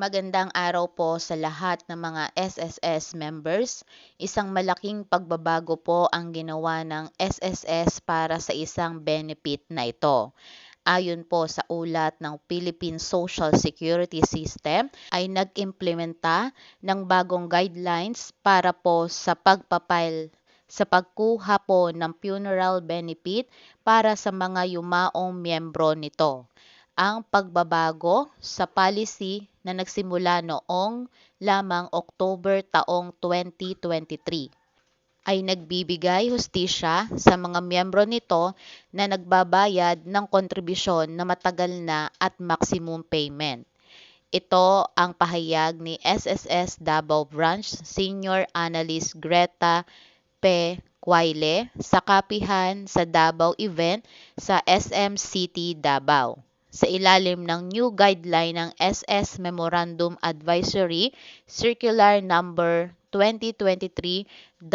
Magandang araw po sa lahat ng mga SSS members. Isang malaking pagbabago po ang ginawa ng SSS para sa isang benefit na ito. Ayon po sa ulat ng Philippine Social Security System ay nag-implementa ng bagong guidelines para po sa sa pagkuha po ng funeral benefit para sa mga yumaong miyembro nito. Ang pagbabago sa policy na nagsimula noong lamang October taong 2023 ay nagbibigay hustisya sa mga miyembro nito na nagbabayad ng kontribusyon na matagal na at maximum payment. Ito ang pahayag ni SSS Davao Branch Senior Analyst Greta P. Quayle sa kapihan sa Davao event sa SM City, Davao. Sa ilalim ng new guideline ng SS Memorandum Advisory Circular Number 2023-009,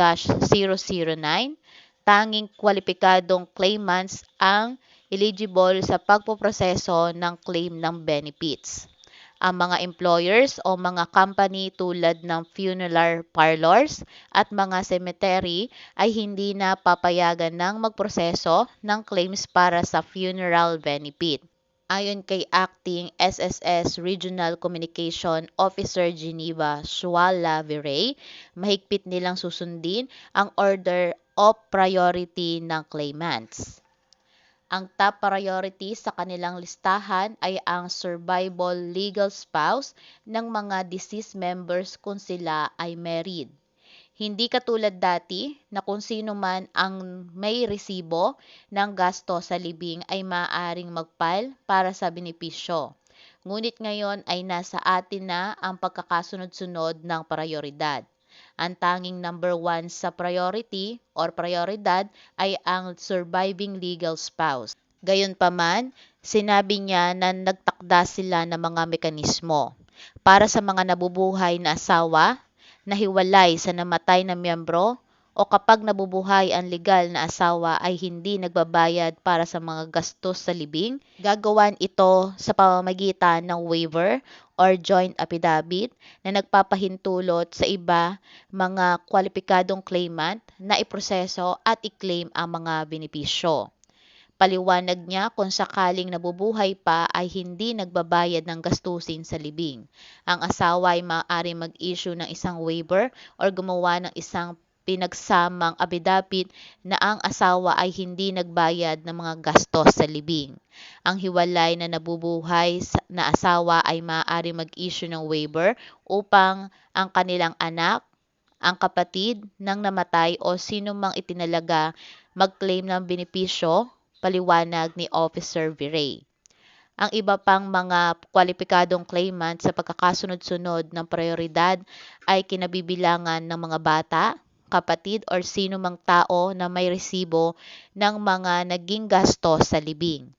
tanging kwalipikadong claimants ang eligible sa pagpoproseso ng claim ng benefits. Ang mga employers o mga company tulad ng funeral parlors at mga cemetery ay hindi na papayagan ng magproseso ng claims para sa funeral benefit. Ayon kay Acting SSS Regional Communication Officer Geneva Shuala Viray, mahigpit nilang susundin ang order of priority ng claimants. Ang top priority sa kanilang listahan ay ang survivable legal spouse ng mga deceased members kung sila ay married. Hindi katulad dati na kung sino man ang may resibo ng gasto sa libing ay maaaring mag-file para sa benepisyo. Ngunit ngayon ay nasa atin na ang pagkakasunod-sunod ng prioridad. Ang tanging number 1 sa priority or prioridad ay ang surviving legal spouse. Gayunpaman, sinabi niya na nagtakda sila ng mga mekanismo para sa mga nabubuhay na asawa, nahiwalay sa namatay na miyembro, o kapag nabubuhay ang legal na asawa ay hindi nagbabayad para sa mga gastos sa libing, gagawan ito sa pamamagitan ng waiver or joint affidavit na nagpapahintulot sa iba mga kwalipikadong claimant na iproseso at i-claim ang mga benepisyo. Paliwanag niya kung sakaling nabubuhay pa ay hindi nagbabayad ng gastusin sa libing. Ang asawa ay maaari mag-issue ng isang waiver o gumawa ng isang pinagsamang affidavit na ang asawa ay hindi nagbayad ng mga gastos sa libing. Ang hiwalay na nabubuhay na asawa ay maaari mag-issue ng waiver upang ang kanilang anak, ang kapatid ng namatay o sino mang itinalaga mag-claim ng benepisyo, paliwanag ni Officer Viray. Ang iba pang mga kwalipikadong claimant sa pagkakasunod-sunod ng prioridad ay kinabibilangan ng mga bata, kapatid o sino mang tao na may resibo ng mga naging gasto sa libing.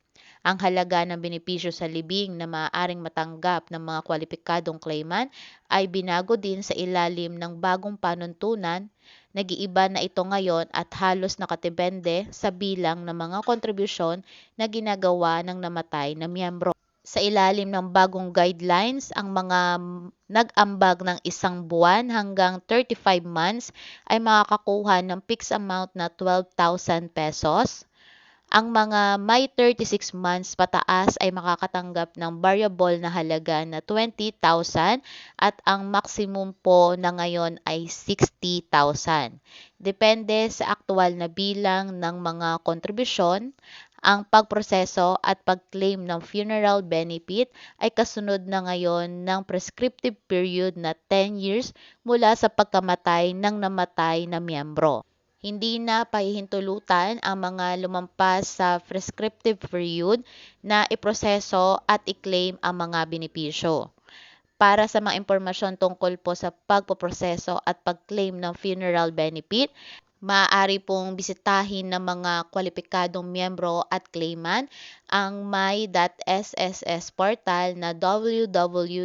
Ang halaga ng benepisyo sa libing na maaaring matanggap ng mga kwalipikadong claimant ay binago din sa ilalim ng bagong panuntunan. Nag-iiba na ito ngayon at halos nakatipende sa bilang ng mga kontribusyon na ginagawa ng namatay na miyembro. Sa ilalim ng bagong guidelines, ang mga nag-ambag ng 1 buwan hanggang 35 months ay makakakuha ng fixed amount na 12,000 pesos. Ang mga may 36 months pataas ay makakatanggap ng variable na halaga na 20,000 at ang maximum po na ngayon ay 60,000. Depende sa aktual na bilang ng mga kontribusyon, ang pagproseso at pag-claim ng funeral benefit ay kasunod na ngayon ng prescriptive period na 10 years mula sa pagkamatay ng namatay na miyembro. Hindi na pahihintulutan ang mga lumampas sa prescriptive period na iproseso at i-claim ang mga benepisyo. Para sa mga impormasyon tungkol po sa pagpoproseso at pag-claim ng funeral benefit, maaari pong bisitahin ng mga kwalipikadong miyembro at claimant ang my.sss portal na www.ss.gov.ph.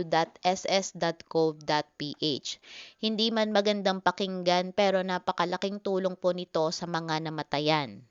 Hindi man magandang pakinggan pero napakalaking tulong po nito sa mga namatayan.